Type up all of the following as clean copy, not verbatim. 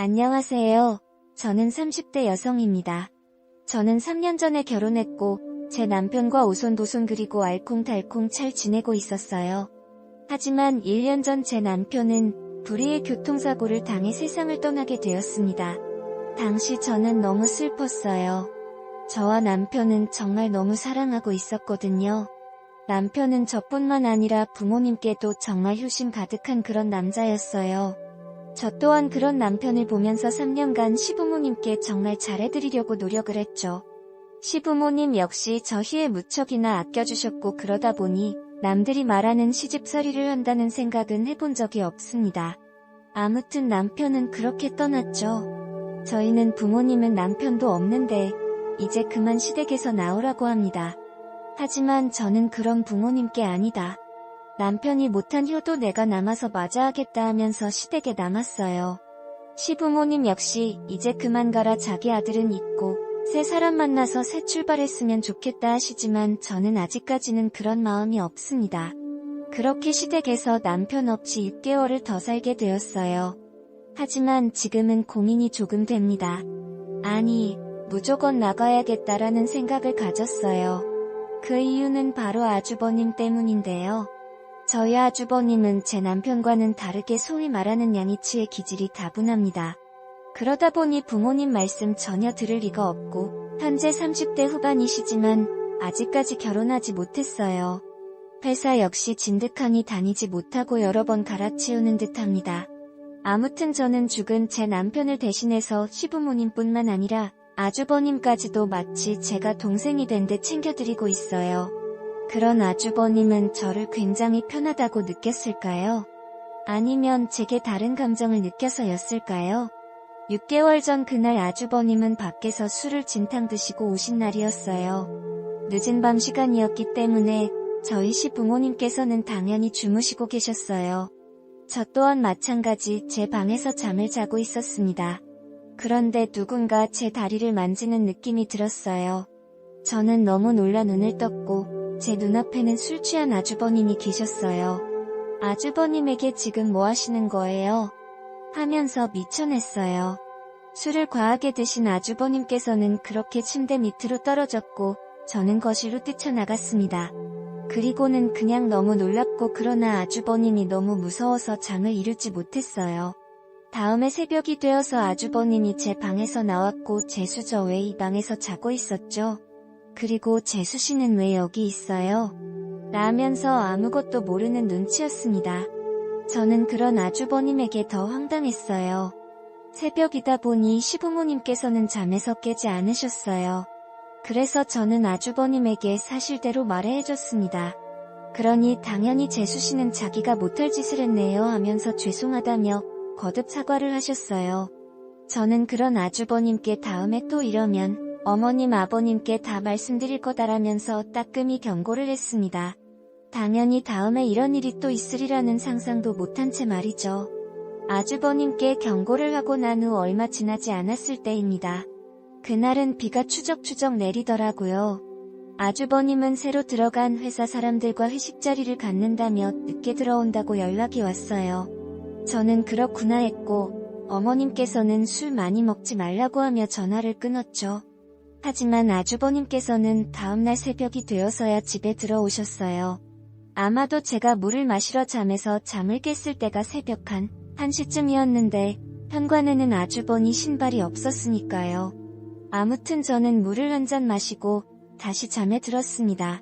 안녕하세요. 저는 30대 여성입니다. 저는 3년 전에 결혼했고 제 남편과 오손도손 그리고 알콩달콩 잘 지내고 있었어요. 하지만 1년 전 제 남편은 불의의 교통사고를 당해 세상을 떠나게 되었습니다. 당시 저는 너무 슬펐어요. 저와 남편은 정말 너무 사랑하고 있었거든요. 남편은 저뿐만 아니라 부모님께도 정말 효심 가득한 그런 남자였어요. 저 또한 그런 남편을 보면서 3년간 시부모님께 정말 잘해드리려고 노력을 했죠. 시부모님 역시 저 희애 무척이나 아껴주셨고 그러다 보니 남들이 말하는 시집살이를 한다는 생각은 해본 적이 없습니다. 아무튼 남편은 그렇게 떠났죠. 저희는 부모님은 남편도 없는데 이제 그만 시댁에서 나오라고 합니다. 하지만 저는 그런 부모님께 아니다. 남편이 못한 효도 내가 남아서 맞아 하겠다 하면서 시댁에 남았어요. 시부모님 역시 이제 그만 가라, 자기 아들은 있고 새 사람 만나서 새 출발했으면 좋겠다 하시지만 저는 아직까지는 그런 마음이 없습니다. 그렇게 시댁에서 남편 없이 6개월을 더 살게 되었어요. 하지만 지금은 고민이 조금 됩니다. 아니, 무조건 나가야겠다라는 생각을 가졌어요. 그 이유는 바로 아주버님 때문인데요. 저희 아주버님은 제 남편과는 다르게 소위 말하는 양이치의 기질이 다분합니다. 그러다 보니 부모님 말씀 전혀 들을 리가 없고 현재 30대 후반이시지만 아직까지 결혼하지 못했어요. 회사 역시 진득하니 다니지 못하고 여러 번 갈아치우는 듯합니다. 아무튼 저는 죽은 제 남편을 대신해서 시부모님뿐만 아니라 아주버님까지도 마치 제가 동생이 된 듯 챙겨드리고 있어요. 그런 아주버님은 저를 굉장히 편하다고 느꼈을까요? 아니면 제게 다른 감정을 느껴서였을까요? 6개월 전 그날 아주버님은 밖에서 술을 진탕 드시고 오신 날이었어요. 늦은 밤 시간이었기 때문에 저희 시부모님께서는 당연히 주무시고 계셨어요. 저 또한 마찬가지 제 방에서 잠을 자고 있었습니다. 그런데 누군가 제 다리를 만지는 느낌이 들었어요. 저는 너무 놀라 눈을 떴고 제 눈앞에는 술 취한 아주버님이 계셨어요. 아주버님에게 지금 뭐 하시는 거예요? 하면서 미쳐냈어요. 술을 과하게 드신 아주버님께서는 그렇게 침대 밑으로 떨어졌고 저는 거실로 뛰쳐나갔습니다. 그리고는 그냥 너무 놀랍고 그러나 아주버님이 너무 무서워서 잠을 이루지 못했어요. 다음에 새벽이 되어서 아주버님이 제 방에서 나왔고 재수, 저 왜 이 방에서 자고 있었죠? 그리고 재수 씨는 왜 여기 있어요? 라면서 아무것도 모르는 눈치였습니다. 저는 그런 아주버님에게 더 황당했어요. 새벽이다 보니 시부모님께서는 잠에서 깨지 않으셨어요. 그래서 저는 아주버님에게 사실대로 말해줬습니다. 그러니 당연히 재수 씨는 자기가 못할 짓을 했네요 하면서 죄송하다며 거듭 사과를 하셨어요. 저는 그런 아주버님께 다음에 또 이러면 어머님 아버님께 다 말씀드릴 거다라면서 따끔히 경고를 했습니다. 당연히 다음에 이런 일이 또 있으리라는 상상도 못한 채 말이죠. 아주버님께 경고를 하고 난 후 얼마 지나지 않았을 때입니다. 그날은 비가 추적추적 내리더라고요. 아주버님은 새로 들어간 회사 사람들과 회식 자리를 갖는다며 늦게 들어온다고 연락이 왔어요. 저는 그렇구나 했고 어머님께서는 술 많이 먹지 말라고 하며 전화를 끊었죠. 하지만 아주버님께서는 다음날 새벽이 되어서야 집에 들어오셨어요. 아마도 제가 물을 마시러 잠에서 잠을 깼을 때가 새벽 1시쯤이었는데 현관에는 아주버니 신발이 없었으니까요. 아무튼 저는 물을 한 잔 마시고 다시 잠에 들었습니다.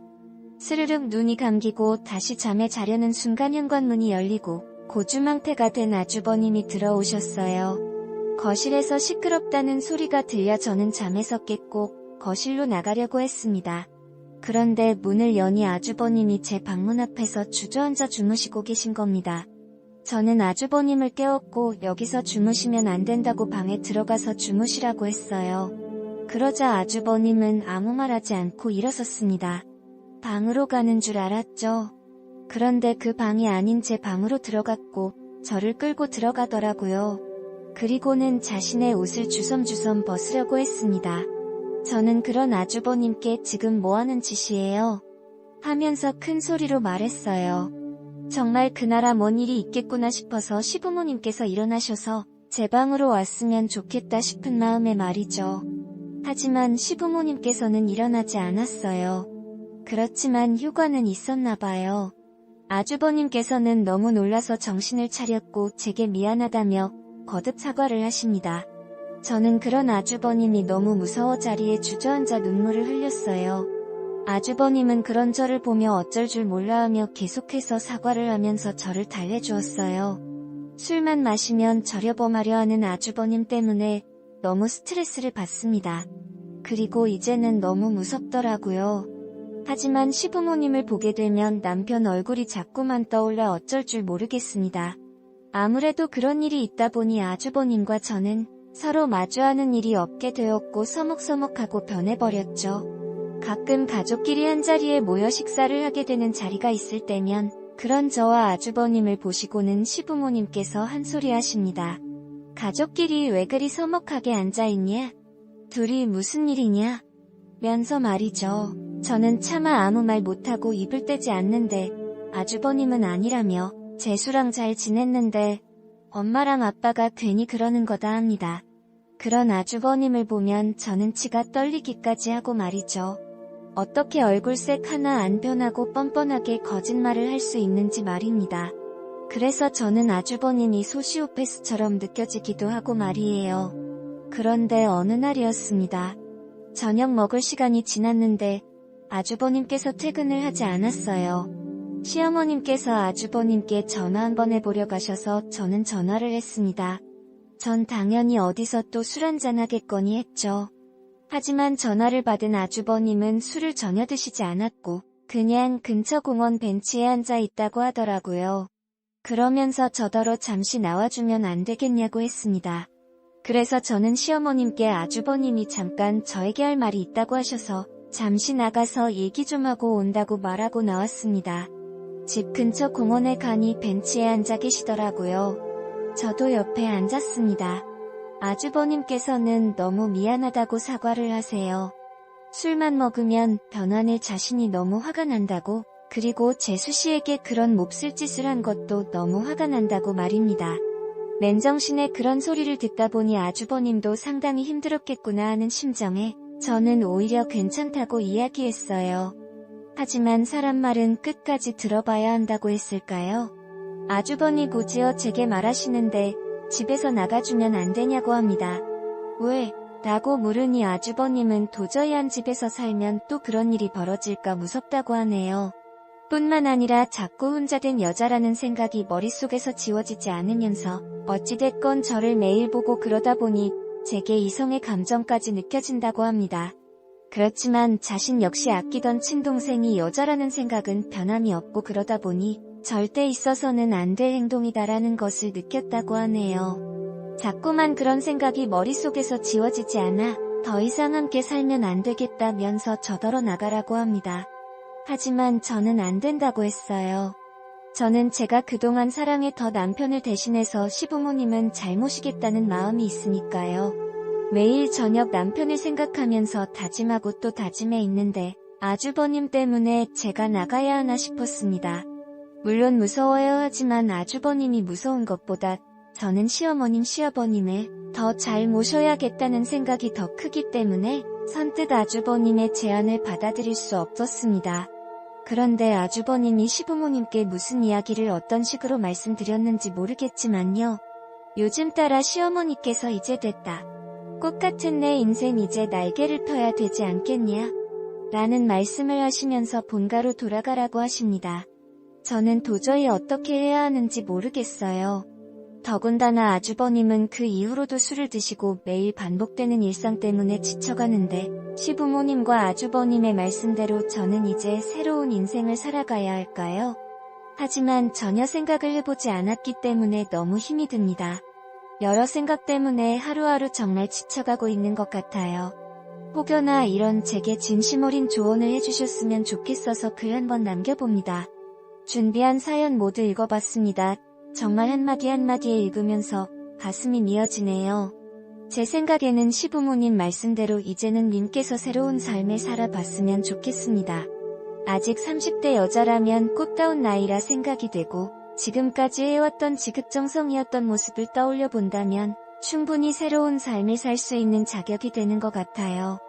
스르륵 눈이 감기고 다시 잠에 자려는 순간 현관문이 열리고 고주망태가 된 아주버님이 들어오셨어요. 거실에서 시끄럽다는 소리가 들려 저는 잠에서 깼고 거실로 나가려고 했습니다. 그런데 문을 여니 아주버님이 제 방문 앞에서 주저앉아 주무시고 계신 겁니다. 저는 아주버님을 깨웠고 여기서 주무시면 안 된다고 방에 들어가서 주무시라고 했어요. 그러자 아주버님은 아무 말 하지 않고 일어섰습니다. 방으로 가는 줄 알았죠. 그런데 그 방이 아닌 제 방으로 들어갔고 저를 끌고 들어가더라고요. 그리고는 자신의 옷을 주섬주섬 벗으려고 했습니다. 저는 그런 아주버님께 지금 뭐하는 짓이에요? 하면서 큰 소리로 말했어요. 정말 그 나라 뭔 일이 있겠구나 싶어서 시부모님께서 일어나셔서 제 방으로 왔으면 좋겠다 싶은 마음에 말이죠. 하지만 시부모님께서는 일어나지 않았어요. 그렇지만 휴가는 있었나 봐요. 아주버님께서는 너무 놀라서 정신을 차렸고 제게 미안하다며 거듭 사과를 하십니다. 저는 그런 아주버님이 너무 무서워 자리에 주저앉아 눈물을 흘렸어요. 아주버님은 그런 저를 보며 어쩔 줄 몰라하며 계속해서 사과를 하면서 저를 달래주었어요. 술만 마시면 저려범하려 하는 아주버님 때문에 너무 스트레스를 받습니다. 그리고 이제는 너무 무섭더라고요. 하지만 시부모님을 보게 되면 남편 얼굴이 자꾸만 떠올라 어쩔 줄 모르겠습니다. 아무래도 그런 일이 있다 보니 아주버님과 저는 서로 마주하는 일이 없게 되었고 서먹서먹하고 변해버렸죠. 가끔 가족끼리 한자리에 모여 식사를 하게 되는 자리가 있을 때면 그런 저와 아주버님을 보시고는 시부모님께서 한 소리 하십니다. 가족끼리 왜 그리 서먹하게 앉아있냐? 둘이 무슨 일이냐? 면서 말이죠. 저는 차마 아무 말 못하고 입을 떼지 않는데 아주버님은 아니라며 재수랑 잘 지냈는데 엄마랑 아빠가 괜히 그러는 거다 합니다. 그런 아주버님을 보면 저는 치가 떨리기까지 하고 말이죠. 어떻게 얼굴색 하나 안 변하고 뻔뻔하게 거짓말을 할 수 있는지 말입니다. 그래서 저는 아주버님이 소시오패스처럼 느껴지기도 하고 말이에요. 그런데 어느 날이었습니다. 저녁 먹을 시간이 지났는데 아주버님께서 퇴근을 하지 않았어요. 시어머님께서 아주버님께 전화 한번 해보려 가셔서 저는 전화를 했습니다. 전 당연히 어디서 또 술 한잔 하겠거니 했죠. 하지만 전화를 받은 아주버님은 술을 전혀 드시지 않았고 그냥 근처 공원 벤치에 앉아 있다고 하더라고요. 그러면서 저더러 잠시 나와주면 안 되겠냐고 했습니다. 그래서 저는 시어머님께 아주버님이 잠깐 저에게 할 말이 있다고 하셔서 잠시 나가서 얘기 좀 하고 온다고 말하고 나왔습니다. 집 근처 공원에 가니 벤치에 앉아 계시더라고요. 저도 옆에 앉았습니다. 아주버님께서는 너무 미안하다고 사과를 하세요. 술만 먹으면 변환을 자신이 너무 화가 난다고, 그리고 재수씨에게 그런 몹쓸 짓을 한 것도 너무 화가 난다고 말입니다. 맨정신에 그런 소리를 듣다 보니 아주버님도 상당히 힘들었겠구나 하는 심정에 저는 오히려 괜찮다고 이야기했어요. 하지만 사람 말은 끝까지 들어봐야 한다고 했을까요? 아주버니 곧이어 제게 말하시는데 집에서 나가주면 안 되냐고 합니다. 왜? 라고 물으니 아주버님은 도저히 한 집에서 살면 또 그런 일이 벌어질까 무섭다고 하네요. 뿐만 아니라 자꾸 혼자 된 여자라는 생각이 머릿속에서 지워지지 않으면서 어찌됐건 저를 매일 보고 그러다 보니 제게 이성의 감정까지 느껴진다고 합니다. 그렇지만 자신 역시 아끼던 친동생이 여자라는 생각은 변함이 없고 그러다 보니 절대 있어서는 안 될 행동이다라는 것을 느꼈다고 하네요. 자꾸만 그런 생각이 머릿속에서 지워지지 않아 더 이상 함께 살면 안 되겠다면서 저더러 나가라고 합니다. 하지만 저는 안 된다고 했어요. 저는 제가 그동안 사랑했던 남편을 대신해서 시부모님은 잘 모시겠다는 마음이 있으니까요. 매일 저녁 남편을 생각하면서 다짐하고 또 다짐해 있는데 아주버님 때문에 제가 나가야 하나 싶었습니다. 물론 무서워요 하지만 아주버님이 무서운 것보다 저는 시어머님, 더 잘 모셔야겠다는 생각이 더 크기 때문에 선뜻 아주버님의 제안을 받아들일 수 없었습니다. 그런데 아주버님이 시부모님께 무슨 이야기를 어떤 식으로 말씀드렸는지 모르겠지만요. 요즘 따라 시어머니께서 이제 됐다. 꽃같은 내 인생 이제 날개를 펴야 되지 않겠냐? 라는 말씀을 하시면서 본가로 돌아가라고 하십니다. 저는 도저히 어떻게 해야 하는지 모르겠어요. 더군다나 아주버님은 그 이후로도 술을 드시고 매일 반복되는 일상 때문에 지쳐가는데 시부모님과 아주버님의 말씀대로 저는 이제 새로운 인생을 살아가야 할까요? 하지만 전혀 생각을 해보지 않았기 때문에 너무 힘이 듭니다. 여러 생각 때문에 하루하루 정말 지쳐가고 있는 것 같아요. 혹여나 이런 제게 진심 어린 조언을 해주셨으면 좋겠어서 글 한번 남겨봅니다. 준비한 사연 모두 읽어봤습니다. 정말 한마디 한마디에 읽으면서 가슴이 미어지네요. 제 생각에는 시부모님 말씀대로 이제는 님께서 새로운 삶을 살아봤으면 좋겠습니다. 아직 30대 여자라면 꽃다운 나이라 생각이 되고 지금까지 해왔던 지극정성이었던 모습을 떠올려 본다면 충분히 새로운 삶을 살 수 있는 자격이 되는 것 같아요.